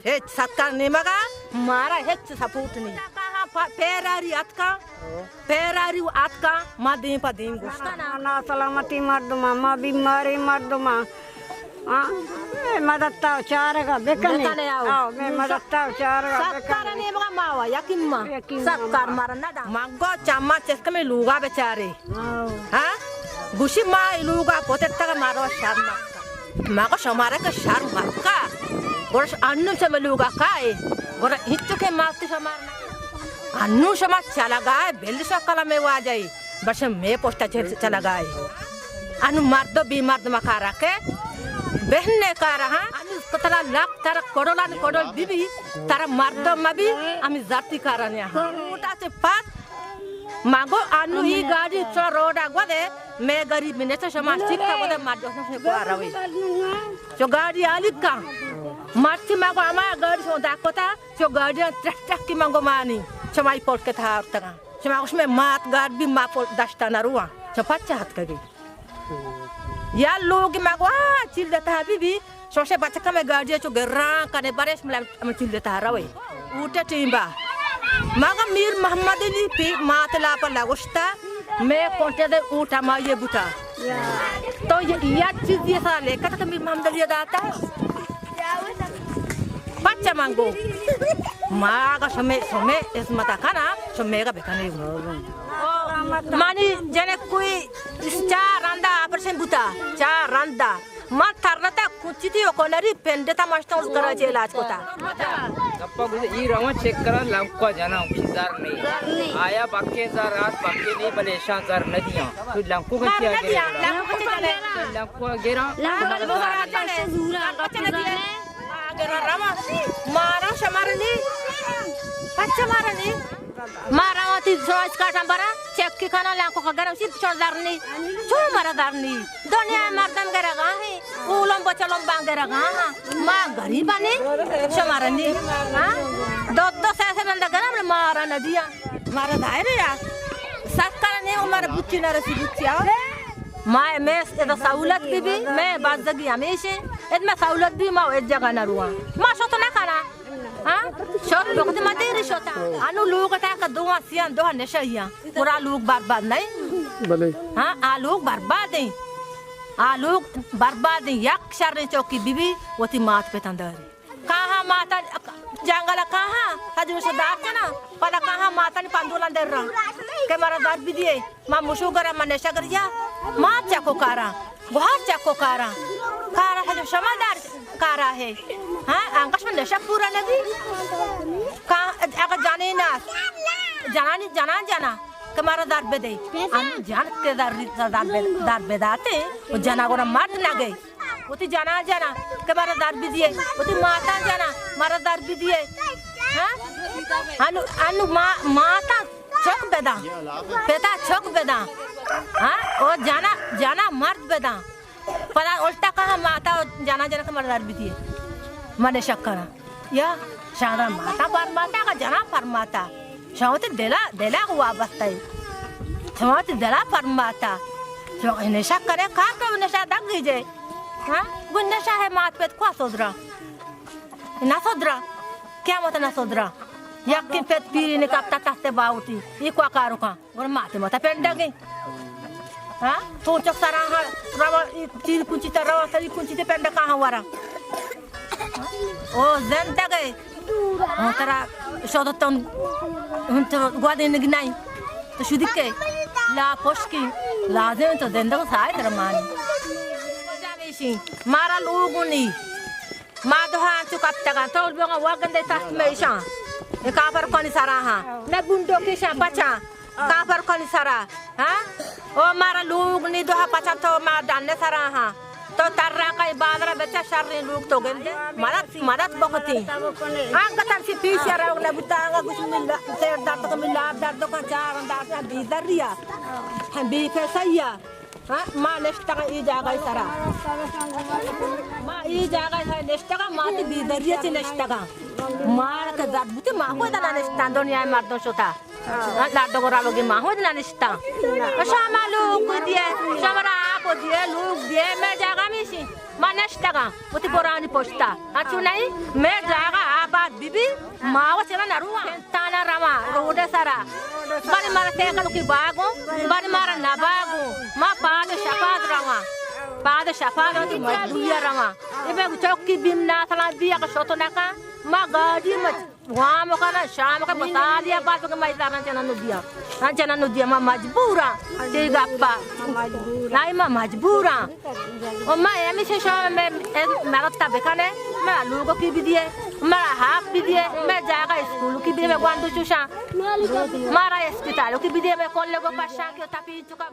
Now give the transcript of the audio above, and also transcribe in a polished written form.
हे सत्कार नहीं मगा मारा हे सपोर्ट नहीं कहाँ पेरारी अतका मादे पदीम गुस्सा ना सलामती मर्दमा माँ बीमारी मर्दमा मदत्ता चारगा बेकने आओ मैं मदत्ता चारगा सत्कार नहीं मगा मावा यकीन मा सत्कार मारा ना मगो चम्मा चेस्क में लूगा बेचारे हाँ गुशी माँ लूगा पोते तक मारो शर्म मगो शमारे का शर्म का गोरश अन्नू से मिलूगा काए गोरा हिच्चू के मास्ती शमारना अन्नू शमा चला गाए बेल्ली शक्कला में वो आ जाए बस मैं पोस्टा चला गाए अनु मर्दो बीमार दमा खा रखे बहन ने कहा रहा अनु कतरा लाख तारा करोड़ बीबी तारा मर्दो मबी अमी जाती कराने उठा से पात मागो अनु ही गाड़ी चो रोड आगवा दे मैं गरीब में ने शमा चिक्का बोले मर्दो से को आ रही जो गाड़ी आली का मार्ची मागो आमा गाड़ी सो दाकोता जो गाड़ी ट्रक की मांगो मानी चमाई पोट के था तगा चमा उसमें मात गाड़ भी मा पोट दस्ता नरुआ चपाचा हाथ करी या लोग मागो चिल देता है बीबी सोचे बच्चा का मैं गाड़ी जो गर्रा करने बारिश में चिल देता है रवे उठे टीम्बा मागा मीर मोहम्मद अली पे मात ला पर लागोस्ता मैं कोंटे दे उठा मा ये बुता तो ये चीज ये साले कत मीर मोहम्मद अली दाता बच्चा मांगो मागा समय इस मता खाना समय का बेकाने मानी जने कोई चार रंदा आपरेशन बुता चार रंदा मां थरनता कुछ थी ओकोनरी पेंडेता मास्टर उस कराचे इलाज कोता गप्पा गुजे ई रवा चेक करा लंका जाना फिजार नहीं आया बाके जार रात बाके नहीं बलेशा जार नदियां तो लंको का क्या गया लंको गेरा रवा मारा शमारनी बच्चा मारनी मारा वाती जोइस का टंबरा चेक की खाना लाको का गरम सिर्फ छोड़ दारनी छोड़ मारा दारनी दुनिया मर्दन गरा गा है उलम बचलम बांग गरा गा मां गरीब बने शमारनी हां दो से नंदा गरम मारा नदिया मारा दायरे या सरकार ने हमारे बुच्ची न रसी बुच्चिया मैं इधर सहूलत भी मैं बात जगी हमेशा इधर सहूलत भी माँ एक जगह न रुआ माँ शोत ना खाना हाँ शोत लोग तो मत ही शोता अनु लोग कहता है दो आसियां दो नशा पूरा लोग बर्बाद नहीं हाँ आ लोग बर्बाद नहीं आ लोग बर्बाद नहीं यक शर्रे चौकी बीबी वो थी मात पे तंदरी कहाँ माता जंगल कहाँ हजू से दार ना पता कहाँ माता ने पंदुलन दे रहा के मारा दार भी दिए माँ मुशु करा माँ नशा कर जा माँ चको कारा बहुत चको कारा है जो समादार कारा है हाँ अंकश में नशा पूरा लगी कहाँ अगर जाने ना जाना के मारा दार बे दे हम जान के दार बेदाते वो जना को ना मार ना गए वो ती जाना के मारा दार भी दिए वो ती माता जाना मारा दार भी दिए हाँ अनु माता चौक बेदा चौक बेदा हाँ और जाना मर्द बेदा पता उल्टा कहाँ माता जाना के मारा दार भी दिए मने शक्करा या शादा माता पर माता का जाना पर माता शावती देला हुआ बस्ता शावती देला पर माता जो नशा करे कहाँ का नशा दग गई हाँ वो नशा है मात पे क्या सोदरा ना सोदरा क्या मत ना सोदरा यकीन पे पीरी ने कब तक ताते बाउती ये क्या कारो का और माते मत पेंड गई हाँ तो चक सारा रवा तीन कुंची तो रवा सभी कुंची ते पेंड कहाँ वारा ओ जनता गए तेरा शोधतन हम तो गुआदे नहीं तो शुद्ध के ला पोष की लाजे तो जिंदा को साय तेरा मानी मारा लोगों ने माँ दोहां चुकाप तक तो उल्बोंगा वागन दे तास्ट में इशां ये कापर कौन सारा हाँ न बुंडो के शां पचा कापर कौन सारा हाँ ओ मारा लोग ने दोहा पचा तो मार डालने सारा हाँ तो तररा का बादरा बच्चा शर्रे लोग तो गए मदद बहुत ही आंग कतर सी पीस यार उगला बुतांगा कुछ मिला तेर दर्द को मिला दर्द को चार दर्द बीदर रिया हम भी फैसैया हाँ माँ नेक्स्ट का ये जागा इसारा माँ ये जागा है नेक्स्ट का माँ तो बीदरिया से नेक्स्ट का माँ का दर्द बुते माँ को इतना नेक्स्ट दुनिया में मर्दों सोता लाडो को रालोगे माँ हो इतना नेक्स्ट शामा लोग दिए शामरा आप दिए लोग दिए मैं जागा में सी माँ नेक्स्ट का बुते पुरानी पोस्टा अच्छी नहीं मैं जागा मावा चला नरुआ ताना रवा रोडे सारा बड़ी मारा तेकल की बागो बड़ी मारा ना बागो मा पाद शफाद रवा पाद शफाद होती मजदूरिया रवा इबे चौकी बिमना थला बिया का सोतो नका मा गाड़ी मत वहाँ मकाना शाम का बता दिया बात का मैं इतना चना नुदिया मा मजबूरा ठीक आपा नहीं मा मजबूरा और मैं एमी से शाम में मेरा तब खाने मैं लोगों की भी दिए मेरा हाफ भी दिए मैं जाएगा स्कूल की भी मैं वांडू चुशा मारा अस्पताल की भी दिए मैं कॉलेज को पास शाम के तापी चुका